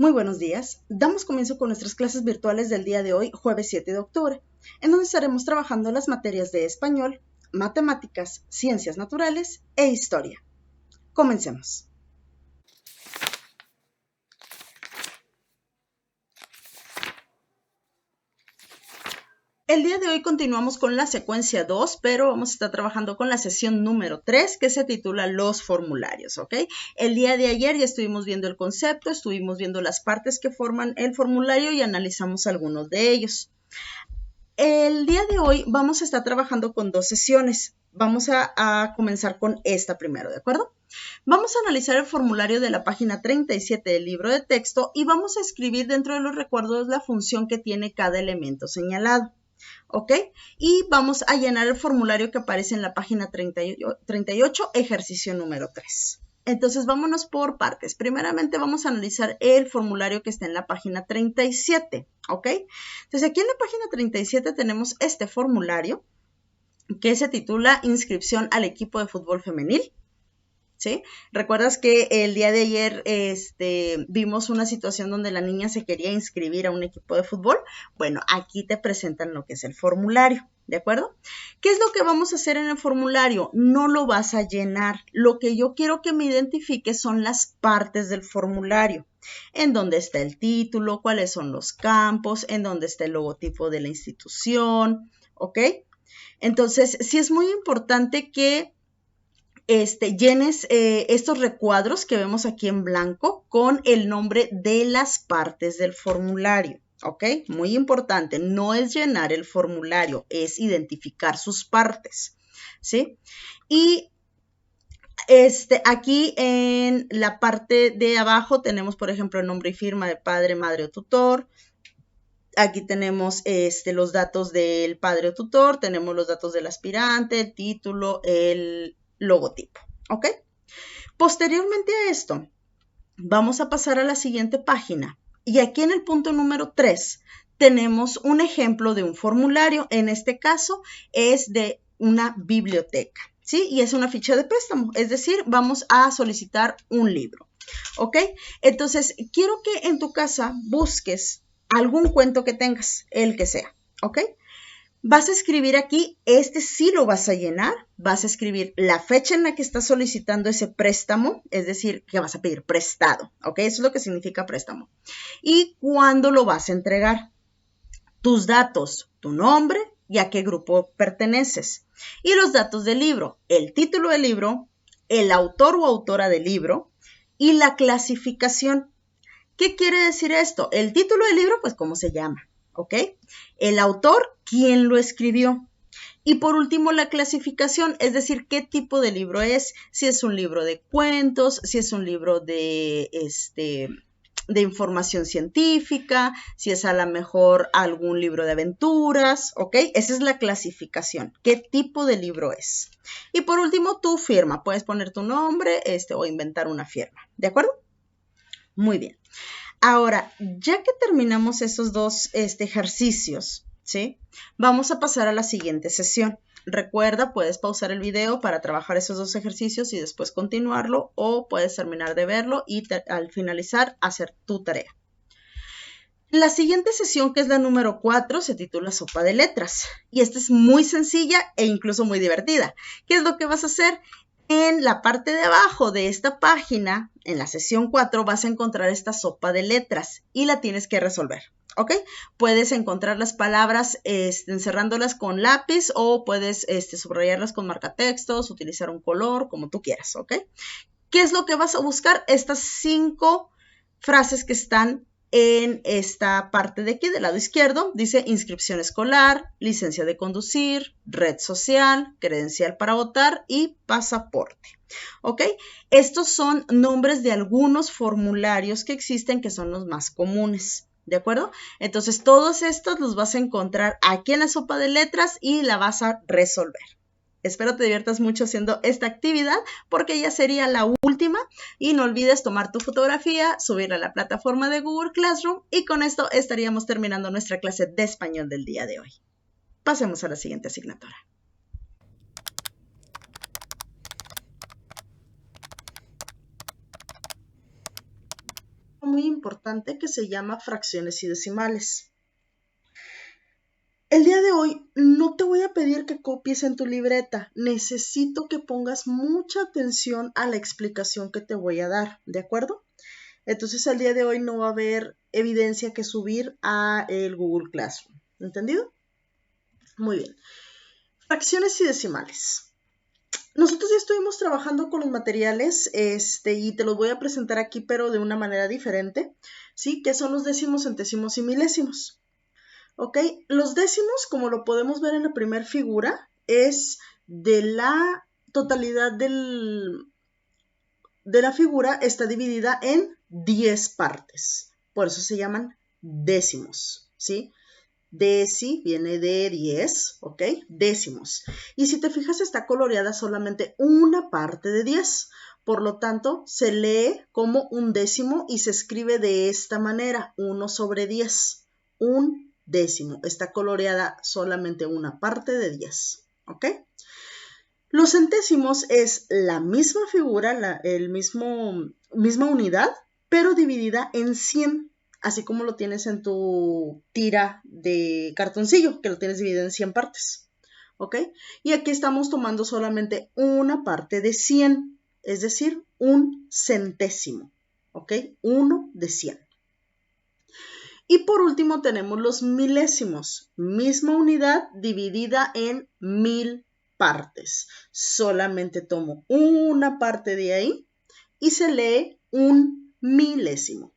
Muy buenos días. Damos comienzo con nuestras clases virtuales del día de hoy, jueves 7 de octubre, en donde estaremos trabajando las materias de español, matemáticas, ciencias naturales e historia. Comencemos. El día de hoy continuamos con la secuencia 2, pero vamos a estar trabajando con la sesión número 3, que se titula Los formularios, ¿ok? El día de ayer ya estuvimos viendo el concepto, estuvimos viendo las partes que forman el formulario y analizamos algunos de ellos. El día de hoy vamos a estar trabajando con dos sesiones. Vamos a comenzar con esta primero, ¿de acuerdo? Vamos a analizar el formulario de la página 37 del libro de texto y vamos a escribir dentro de los recuerdos la función que tiene cada elemento señalado. ¿Ok? Y vamos a llenar el formulario que aparece en la página 38, ejercicio número 3. Entonces, vámonos por partes. Primeramente, vamos a analizar el formulario que está en la página 37, ¿ok? Entonces, aquí en la página 37 tenemos este formulario que se titula Inscripción al equipo de fútbol femenil. ¿Sí? ¿Recuerdas que el día de ayer vimos una situación donde la niña se quería inscribir a un equipo de fútbol? Bueno, aquí te presentan lo que es el formulario, ¿de acuerdo? ¿Qué es lo que vamos a hacer en el formulario? No lo vas a llenar. Lo que yo quiero que me identifiques son las partes del formulario. En dónde está el título, cuáles son los campos, en dónde está el logotipo de la institución, ¿ok? Entonces, sí es muy importante que llenes estos recuadros que vemos aquí en blanco con el nombre de las partes del formulario, ¿ok? Muy importante, no es llenar el formulario, es identificar sus partes, ¿sí? Y aquí en la parte de abajo tenemos, por ejemplo, el nombre y firma de padre, madre o tutor. Aquí tenemos los datos del padre o tutor, tenemos los datos del aspirante, el título, el logotipo, ¿ok? Posteriormente a esto, vamos a pasar a la siguiente página. Y aquí en el punto número 3 tenemos un ejemplo de un formulario. En este caso es de una biblioteca, ¿sí? Y es una ficha de préstamo, es decir, vamos a solicitar un libro, ¿ok? Entonces, quiero que en tu casa busques algún cuento que tengas, el que sea, ¿ok? Vas a escribir aquí, sí lo vas a llenar, vas a escribir la fecha en la que estás solicitando ese préstamo, es decir, que vas a pedir prestado, ¿ok? Eso es lo que significa préstamo. Y cuándo lo vas a entregar. Tus datos, tu nombre y a qué grupo perteneces. Y los datos del libro, el título del libro, el autor o autora del libro y la clasificación. ¿Qué quiere decir esto? El título del libro, pues, ¿cómo se llama? ¿Ok? El autor, ¿quién lo escribió? Y por último, la clasificación, es decir, qué tipo de libro es, si es un libro de cuentos, si es un libro de información científica, si es a lo mejor algún libro de aventuras, ¿ok? Esa es la clasificación, qué tipo de libro es. Y por último, tu firma, puedes poner tu nombre o inventar una firma, ¿de acuerdo? Muy bien. Ahora, ya que terminamos esos dos ejercicios, ¿sí? Vamos a pasar a la siguiente sesión. Recuerda, puedes pausar el video para trabajar esos dos ejercicios y después continuarlo, o puedes terminar de verlo y al finalizar hacer tu tarea. La siguiente sesión, que es la número 4, se titula Sopa de Letras. Y esta es muy sencilla e incluso muy divertida. ¿Qué es lo que vas a hacer? En la parte de abajo de esta página, en la sesión 4, vas a encontrar esta sopa de letras y la tienes que resolver, ¿ok? Puedes encontrar las palabras encerrándolas con lápiz o puedes subrayarlas con marcatextos, utilizar un color, como tú quieras, ¿ok? ¿Qué es lo que vas a buscar? Estas 5 frases que están en esta parte de aquí, del lado izquierdo, dice inscripción escolar, licencia de conducir, red social, credencial para votar y pasaporte. ¿Ok? Estos son nombres de algunos formularios que existen que son los más comunes. ¿De acuerdo? Entonces, todos estos los vas a encontrar aquí en la sopa de letras y la vas a resolver. Espero te diviertas mucho haciendo esta actividad porque ya sería la última y no olvides tomar tu fotografía, subirla a la plataforma de Google Classroom y con esto estaríamos terminando nuestra clase de español del día de hoy. Pasemos a la siguiente asignatura. Muy muy importante que se llama fracciones y decimales. El día de hoy no te voy a pedir que copies en tu libreta, necesito que pongas mucha atención a la explicación que te voy a dar, ¿de acuerdo? Entonces el día de hoy no va a haber evidencia que subir a el Google Classroom, ¿entendido? Muy bien. Fracciones y decimales. Nosotros ya estuvimos trabajando con los materiales y te los voy a presentar aquí, pero de una manera diferente, ¿sí? Que son los décimos, centésimos y milésimos. ¿Ok? Los décimos, como lo podemos ver en la primera figura, es de la totalidad de la figura está dividida en 10 partes. Por eso se llaman décimos, ¿sí? Deci viene de 10, ¿ok? Décimos. Y si te fijas, está coloreada solamente una parte de 10. Por lo tanto, se lee como un décimo y se escribe de esta manera, 1 sobre 10. Un décimo. Está coloreada solamente una parte de 10, ¿ok? Los centésimos es la misma figura, misma unidad, pero dividida en 100. Así como lo tienes en tu tira de cartoncillo, que lo tienes dividido en 100 partes, ¿ok? Y aquí estamos tomando solamente una parte de 100, es decir, un centésimo, ¿ok? 1 de 100. Y por último tenemos los milésimos, misma unidad dividida en 1000 partes. Solamente tomo una parte de ahí y se lee un milésimo.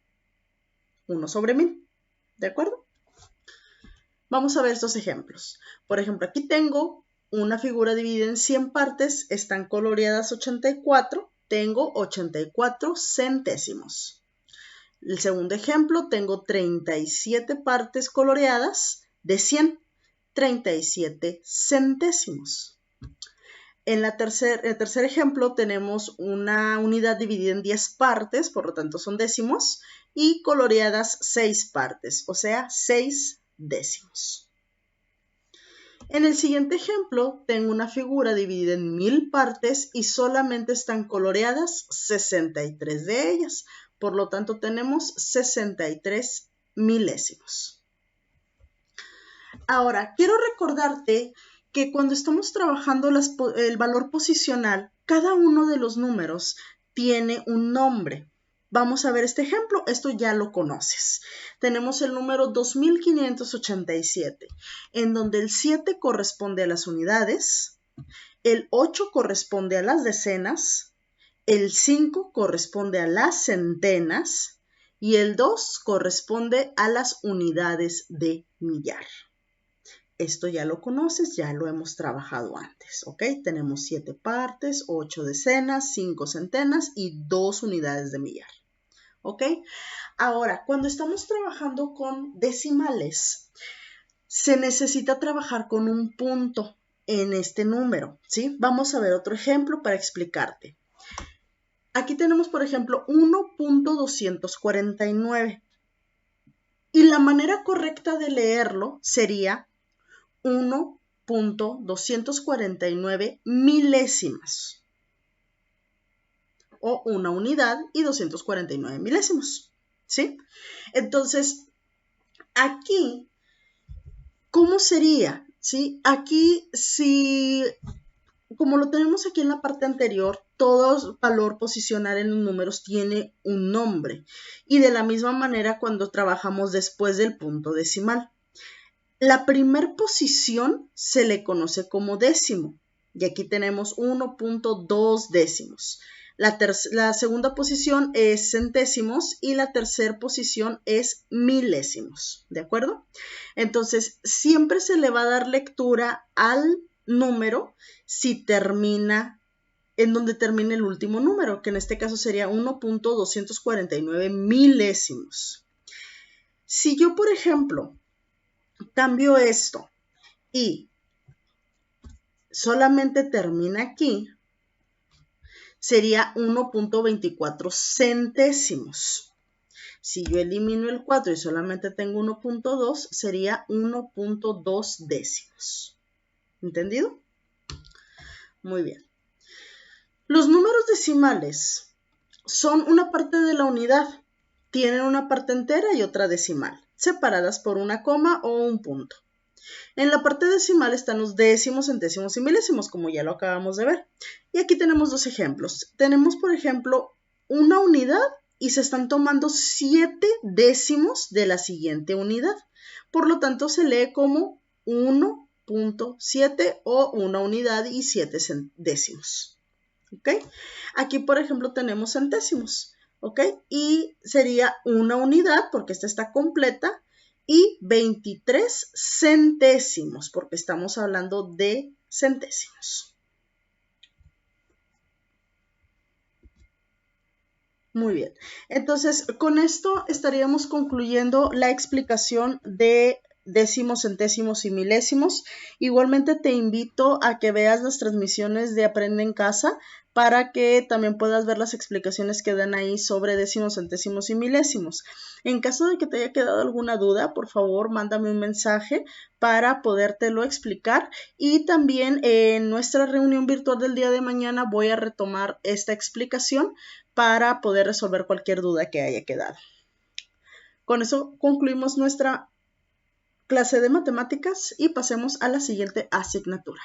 1 sobre 1000, ¿de acuerdo? Vamos a ver estos ejemplos. Por ejemplo, aquí tengo una figura dividida en 100 partes, están coloreadas 84, tengo 84 centésimos. El segundo ejemplo, tengo 37 partes coloreadas de 100, 37 centésimos. En el tercer ejemplo tenemos una unidad dividida en 10 partes, por lo tanto son décimos, y coloreadas 6 partes, o sea, 6 décimos. En el siguiente ejemplo tengo una figura dividida en 1000 partes y solamente están coloreadas 63 de ellas. Por lo tanto, tenemos 63 milésimos. Ahora, quiero recordarte que cuando estamos trabajando el valor posicional, cada uno de los números tiene un nombre. Vamos a ver este ejemplo, esto ya lo conoces. Tenemos el número 2587, en donde el 7 corresponde a las unidades, el 8 corresponde a las decenas, el 5 corresponde a las centenas y el 2 corresponde a las unidades de millar. Esto ya lo conoces, ya lo hemos trabajado antes, ¿ok? Tenemos 7 partes, 8 decenas, 5 centenas y 2 unidades de millar, ¿ok? Ahora, cuando estamos trabajando con decimales, se necesita trabajar con un punto en este número, ¿sí? Vamos a ver otro ejemplo para explicarte. Aquí tenemos, por ejemplo, 1.249. Y la manera correcta de leerlo sería 1.249 milésimas. O una unidad y 249 milésimos. ¿Sí? Entonces, aquí, ¿cómo sería? ¿Sí? Aquí, si... Como lo tenemos aquí en la parte anterior, todo valor posicional en los números tiene un nombre. Y de la misma manera cuando trabajamos después del punto decimal. La primer posición se le conoce como décimo. Y aquí tenemos 1.2 décimos. La segunda posición es centésimos y la tercera posición es milésimos. ¿De acuerdo? Entonces, siempre se le va a dar lectura al número si termina en donde termine el último número, que en este caso sería 1.249 milésimos. Si yo, por ejemplo, cambio esto y solamente termina aquí, sería 1.24 centésimos. Si yo elimino el 4 y solamente tengo 1.2, sería 1.2 décimos. ¿Entendido? Muy bien. Los números decimales son una parte de la unidad. tienen una parte entera y otra decimal, separadas por una coma o un punto. En la parte decimal están los décimos, centésimos y milésimos, como ya lo acabamos de ver. Y aquí tenemos dos ejemplos. Tenemos, por ejemplo, una unidad y se están tomando 7 décimos de la siguiente unidad. Por lo tanto, se lee como 1.7 o una unidad y 7 décimos. ¿Ok? Aquí, por ejemplo, tenemos centésimos. ¿Ok? Y sería una unidad, porque esta está completa, y 23 centésimos, porque estamos hablando de centésimos. Muy bien. Entonces, con esto estaríamos concluyendo la explicación de décimos, centésimos y milésimos. Igualmente te invito a que veas las transmisiones de Aprende en Casa para que también puedas ver las explicaciones que dan ahí sobre décimos, centésimos y milésimos. En caso de que te haya quedado alguna duda, por favor, mándame un mensaje para podértelo explicar. Y también en nuestra reunión virtual del día de mañana voy a retomar esta explicación para poder resolver cualquier duda que haya quedado. Con eso concluimos nuestra clase de matemáticas y pasemos a la siguiente asignatura.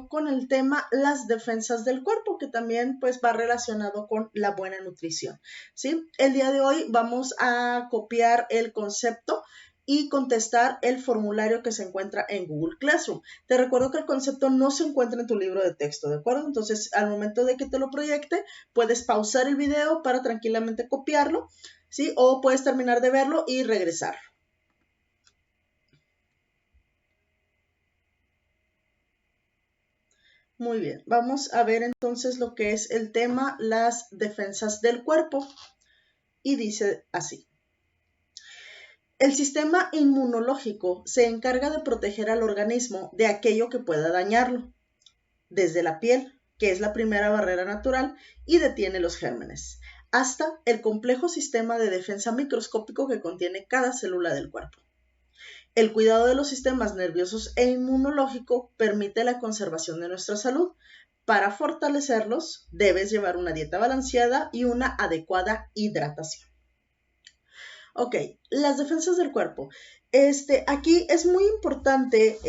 Con el tema las defensas del cuerpo, que también pues va relacionado con la buena nutrición, ¿sí? El día de hoy vamos a copiar el concepto y contestar el formulario que se encuentra en Google Classroom. Te recuerdo que el concepto no se encuentra en tu libro de texto, ¿de acuerdo? Entonces, al momento de que te lo proyecte, puedes pausar el video para tranquilamente copiarlo, ¿sí? O puedes terminar de verlo y regresar. Muy bien, vamos a ver entonces lo que es el tema, las defensas del cuerpo. Y dice así. El sistema inmunológico se encarga de proteger al organismo de aquello que pueda dañarlo, desde la piel, que es la primera barrera natural y detiene los gérmenes, hasta el complejo sistema de defensa microscópico que contiene cada célula del cuerpo. El cuidado de los sistemas nerviosos e inmunológico permite la conservación de nuestra salud. Para fortalecerlos, debes llevar una dieta balanceada y una adecuada hidratación. Ok, las defensas del cuerpo. Aquí es muy importante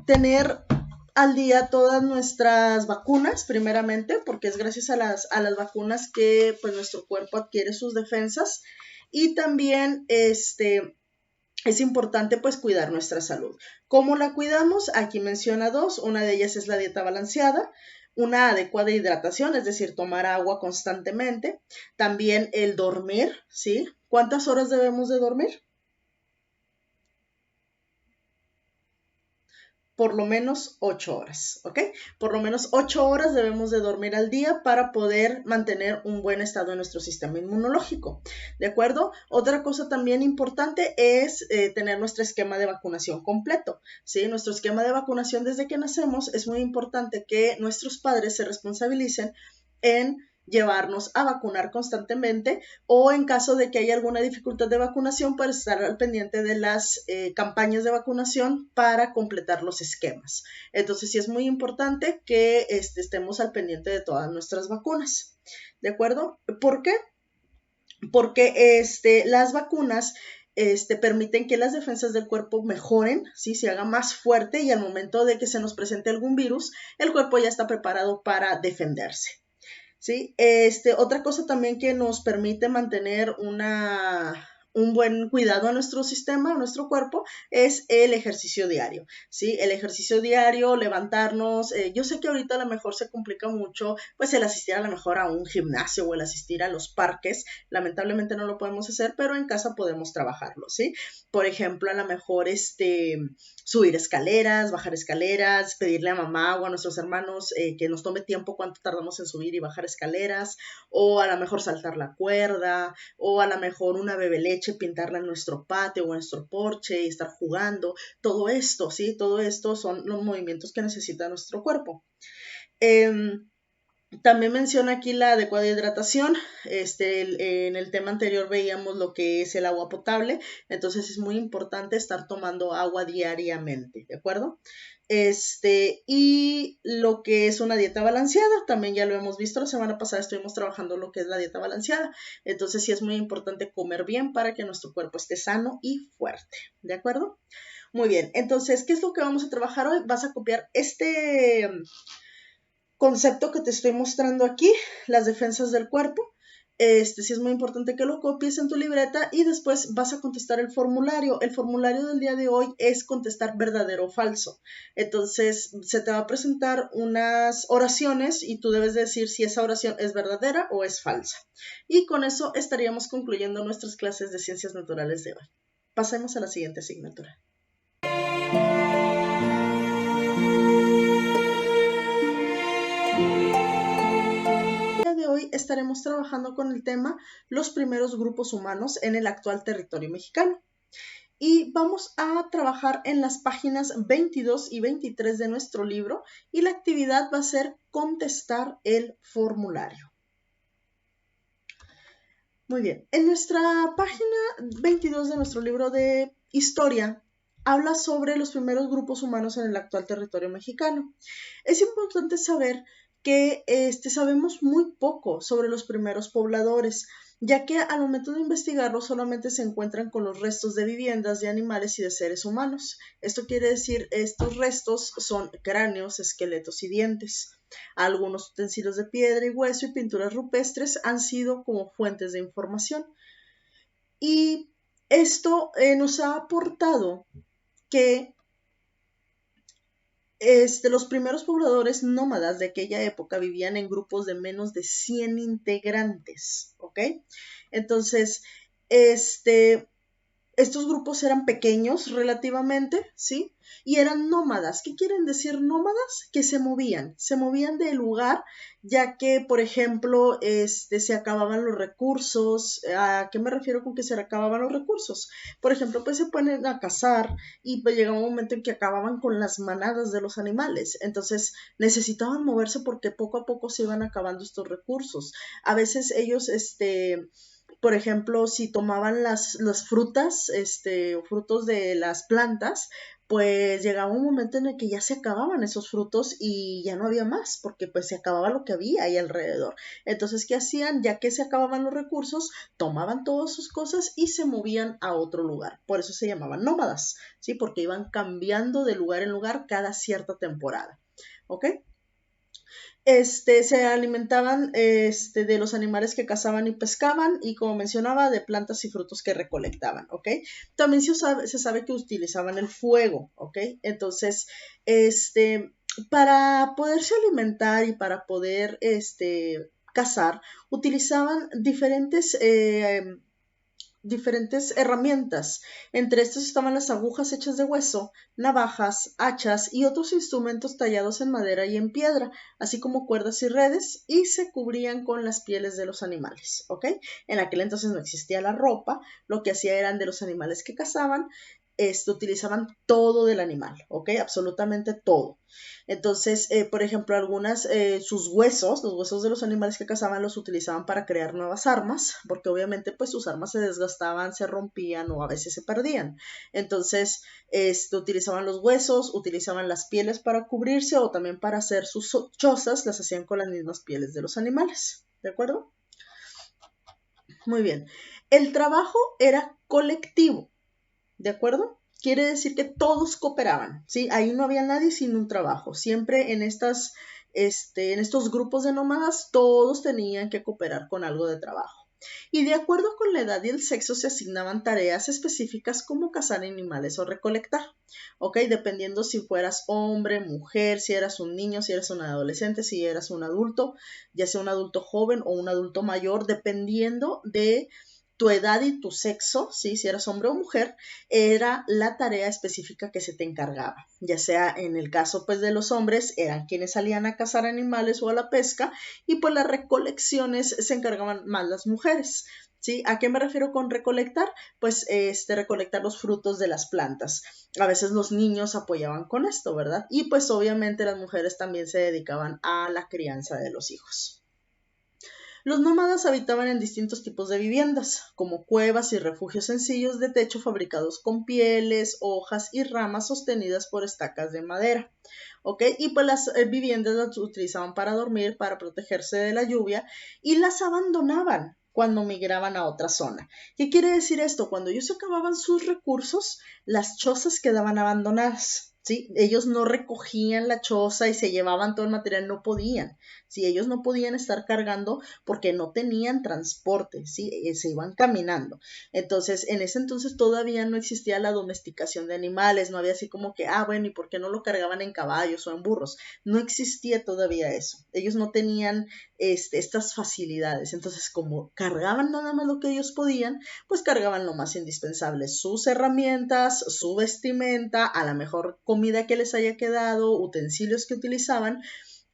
tener al día todas nuestras vacunas, primeramente, porque es gracias a las vacunas que pues, nuestro cuerpo adquiere sus defensas. Y también es importante pues cuidar nuestra salud. ¿Cómo la cuidamos? Aquí menciona dos. Una de ellas es la dieta balanceada, una adecuada hidratación, es decir, tomar agua constantemente. También el dormir, ¿sí? ¿Cuántas horas debemos de dormir? Por lo menos 8 horas, ¿ok? Por lo menos 8 horas debemos de dormir al día para poder mantener un buen estado en nuestro sistema inmunológico, ¿de acuerdo? Otra cosa también importante es tener nuestro esquema de vacunación completo, ¿sí? Nuestro esquema de vacunación desde que nacemos es muy importante que nuestros padres se responsabilicen en llevarnos a vacunar constantemente o en caso de que haya alguna dificultad de vacunación, pues estar al pendiente de las campañas de vacunación para completar los esquemas. Entonces sí es muy importante que estemos al pendiente de todas nuestras vacunas, ¿de acuerdo? ¿Por qué? Porque las vacunas permiten que las defensas del cuerpo mejoren, ¿sí? Se haga más fuerte y al momento de que se nos presente algún virus, el cuerpo ya está preparado para defenderse. ¿Sí? Otra cosa también que nos permite mantener un buen cuidado a nuestro sistema, a nuestro cuerpo, es el ejercicio diario, ¿sí? El ejercicio diario, levantarnos, yo sé que ahorita a lo mejor se complica mucho, pues el asistir a lo mejor a un gimnasio o el asistir a los parques, lamentablemente no lo podemos hacer, pero en casa podemos trabajarlo, ¿sí? Por ejemplo, a lo mejor subir escaleras, bajar escaleras, pedirle a mamá o a nuestros hermanos que nos tome tiempo cuánto tardamos en subir y bajar escaleras, o a lo mejor saltar la cuerda, o a lo mejor una bebe leche, pintarla en nuestro patio o en nuestro porche y estar jugando. Todo esto, ¿sí? Todo esto son los movimientos que necesita nuestro cuerpo. También menciona aquí la adecuada hidratación. En el tema anterior veíamos lo que es el agua potable, entonces es muy importante estar tomando agua diariamente, ¿de acuerdo? Y lo que es una dieta balanceada, también ya lo hemos visto, la semana pasada estuvimos trabajando lo que es la dieta balanceada, entonces sí es muy importante comer bien para que nuestro cuerpo esté sano y fuerte, ¿de acuerdo? Muy bien, entonces, ¿qué es lo que vamos a trabajar hoy? Vas a copiar este concepto que te estoy mostrando aquí, las defensas del cuerpo. Sí es muy importante que lo copies en tu libreta y después vas a contestar el formulario. El formulario del día de hoy es contestar verdadero o falso. Entonces, se te va a presentar unas oraciones y tú debes decir si esa oración es verdadera o es falsa. Y con eso estaríamos concluyendo nuestras clases de ciencias naturales de hoy. Pasemos a la siguiente asignatura. De hoy estaremos trabajando con el tema los primeros grupos humanos en el actual territorio mexicano. Y vamos a trabajar en las páginas 22 y 23 de nuestro libro y la actividad va a ser contestar el formulario. Muy bien, en nuestra página 22 de nuestro libro de historia habla sobre los primeros grupos humanos en el actual territorio mexicano. Es importante saber que sabemos muy poco sobre los primeros pobladores, ya que al momento de investigarlo solamente se encuentran con los restos de viviendas, de animales y de seres humanos. Esto quiere decir, estos restos son cráneos, esqueletos y dientes. Algunos utensilios de piedra y hueso y pinturas rupestres han sido como fuentes de información. Y esto nos ha aportado que los primeros pobladores nómadas de aquella época vivían en grupos de menos de 100 integrantes, ¿ok? Entonces, estos grupos eran pequeños relativamente, ¿sí? Y eran nómadas. ¿Qué quieren decir nómadas? Que se movían de lugar, ya que, por ejemplo, se acababan los recursos. ¿A qué me refiero con que se acababan los recursos? Por ejemplo, pues se ponen a cazar y pues llegaba un momento en que acababan con las manadas de los animales. Entonces necesitaban moverse porque poco a poco se iban acabando estos recursos. A veces ellos, por ejemplo, si tomaban las frutas, o frutos de las plantas, pues llegaba un momento en el que ya se acababan esos frutos y ya no había más, porque pues se acababa lo que había ahí alrededor. Entonces, ¿qué hacían? Ya que se acababan los recursos, tomaban todas sus cosas y se movían a otro lugar. Por eso se llamaban nómadas, ¿sí? Porque iban cambiando de lugar en lugar cada cierta temporada. ¿Ok? Se alimentaban de los animales que cazaban y pescaban y, como mencionaba, de plantas y frutos que recolectaban, ¿ok? También se sabe que utilizaban el fuego, ¿ok? Entonces, para poderse alimentar y para poder cazar, utilizaban diferentes herramientas. Entre estas estaban las agujas hechas de hueso, navajas, hachas y otros instrumentos tallados en madera y en piedra, así como cuerdas y redes, y se cubrían con las pieles de los animales, ¿ok? En aquel entonces no existía la ropa, lo que hacía eran de los animales que cazaban, utilizaban todo del animal, ¿ok? Absolutamente todo. Entonces, por ejemplo, sus huesos, los huesos de los animales que cazaban, los utilizaban para crear nuevas armas, porque obviamente pues sus armas se desgastaban, se rompían o a veces se perdían. Entonces, utilizaban los huesos, utilizaban las pieles para cubrirse o también para hacer sus chozas, las hacían con las mismas pieles de los animales, ¿de acuerdo? Muy bien. El trabajo era colectivo, ¿de acuerdo? Quiere decir que todos cooperaban, ¿sí? Ahí no había nadie sin un trabajo. Siempre en estos grupos de nómadas, todos tenían que cooperar con algo de trabajo. Y de acuerdo con la edad y el sexo se asignaban tareas específicas como cazar animales o recolectar, ¿ok? Dependiendo si fueras hombre, mujer, si eras un niño, si eras un adolescente, si eras un adulto, ya sea un adulto joven o un adulto mayor, dependiendo de tu edad y tu sexo, ¿sí? Si eras hombre o mujer, era la tarea específica que se te encargaba. Ya sea en el caso pues de los hombres, eran quienes salían a cazar animales o a la pesca y pues las recolecciones se encargaban más las mujeres. ¿Sí? ¿A qué me refiero con recolectar? Pues recolectar los frutos de las plantas. A veces los niños apoyaban con esto, ¿verdad? Y pues obviamente las mujeres también se dedicaban a la crianza de los hijos. Los nómadas habitaban en distintos tipos de viviendas, como cuevas y refugios sencillos de techo fabricados con pieles, hojas y ramas sostenidas por estacas de madera. ¿Ok? Y pues las viviendas las utilizaban para dormir, para protegerse de la lluvia y las abandonaban cuando migraban a otra zona. ¿Qué quiere decir esto? Cuando ellos acababan sus recursos, las chozas quedaban abandonadas. ¿Sí? Ellos no recogían la choza y se llevaban todo el material, no podían. ¿Sí? Ellos no podían estar cargando porque no tenían transporte, ¿sí? Se iban caminando. Entonces, en ese entonces todavía no existía la domesticación de animales, no había así como que, bueno, ¿y por qué no lo cargaban en caballos o en burros? No existía todavía eso. Ellos no tenían estas facilidades. Entonces, como cargaban nada más lo que ellos podían, pues cargaban lo más indispensable, sus herramientas, su vestimenta, a lo mejor comida que les haya quedado, utensilios que utilizaban,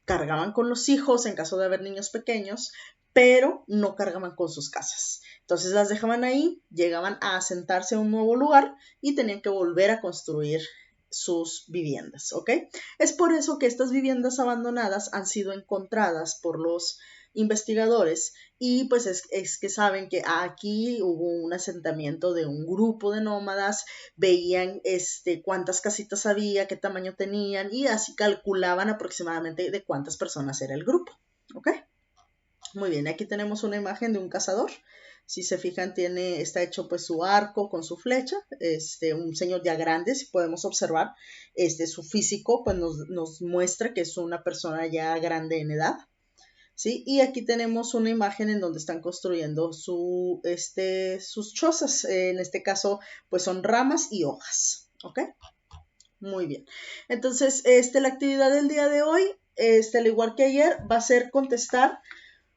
cargaban con los hijos en caso de haber niños pequeños, pero no cargaban con sus casas. Entonces las dejaban ahí, llegaban a asentarse a un nuevo lugar y tenían que volver a construir sus viviendas, ¿ok? Es por eso que estas viviendas abandonadas han sido encontradas por los investigadores y pues es que saben que aquí hubo un asentamiento de un grupo de nómadas, veían cuántas casitas había, qué tamaño tenían y así calculaban aproximadamente de cuántas personas era el grupo, ¿ok? Muy bien, aquí tenemos una imagen de un cazador. Si se fijan, está hecho pues su arco con su flecha, un señor ya grande, si podemos observar, su físico pues nos muestra que es una persona ya grande en edad, ¿sí? Y aquí tenemos una imagen en donde están construyendo sus chozas, en este caso pues son ramas y hojas, ¿ok? Muy bien, entonces la actividad del día de hoy, al igual que ayer, va a ser contestar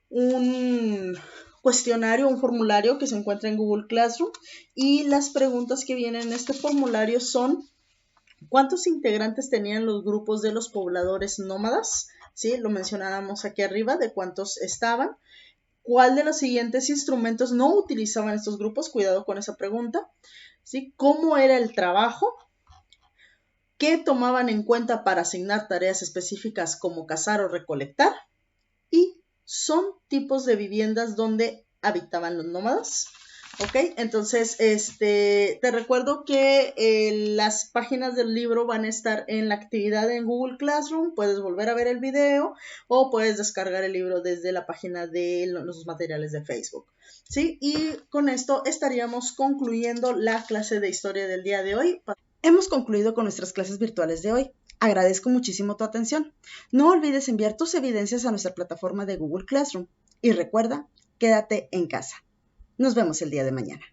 un cuestionario, un formulario que se encuentra en Google Classroom y las preguntas que vienen en este formulario son: ¿cuántos integrantes tenían los grupos de los pobladores nómadas? ¿Sí? Lo mencionábamos aquí arriba de cuántos estaban. ¿Cuál de los siguientes instrumentos no utilizaban estos grupos? Cuidado con esa pregunta. ¿Sí? ¿Cómo era el trabajo? ¿Qué tomaban en cuenta para asignar tareas específicas como cazar o recolectar? Y son tipos de viviendas donde habitaban los nómadas. ¿Ok? Entonces, te recuerdo que las páginas del libro van a estar en la actividad en Google Classroom. Puedes volver a ver el video o puedes descargar el libro desde la página de los materiales de Facebook. ¿Sí? Y con esto estaríamos concluyendo la clase de historia del día de hoy. Hemos concluido con nuestras clases virtuales de hoy. Agradezco muchísimo tu atención. No olvides enviar tus evidencias a nuestra plataforma de Google Classroom. Y recuerda, quédate en casa. Nos vemos el día de mañana.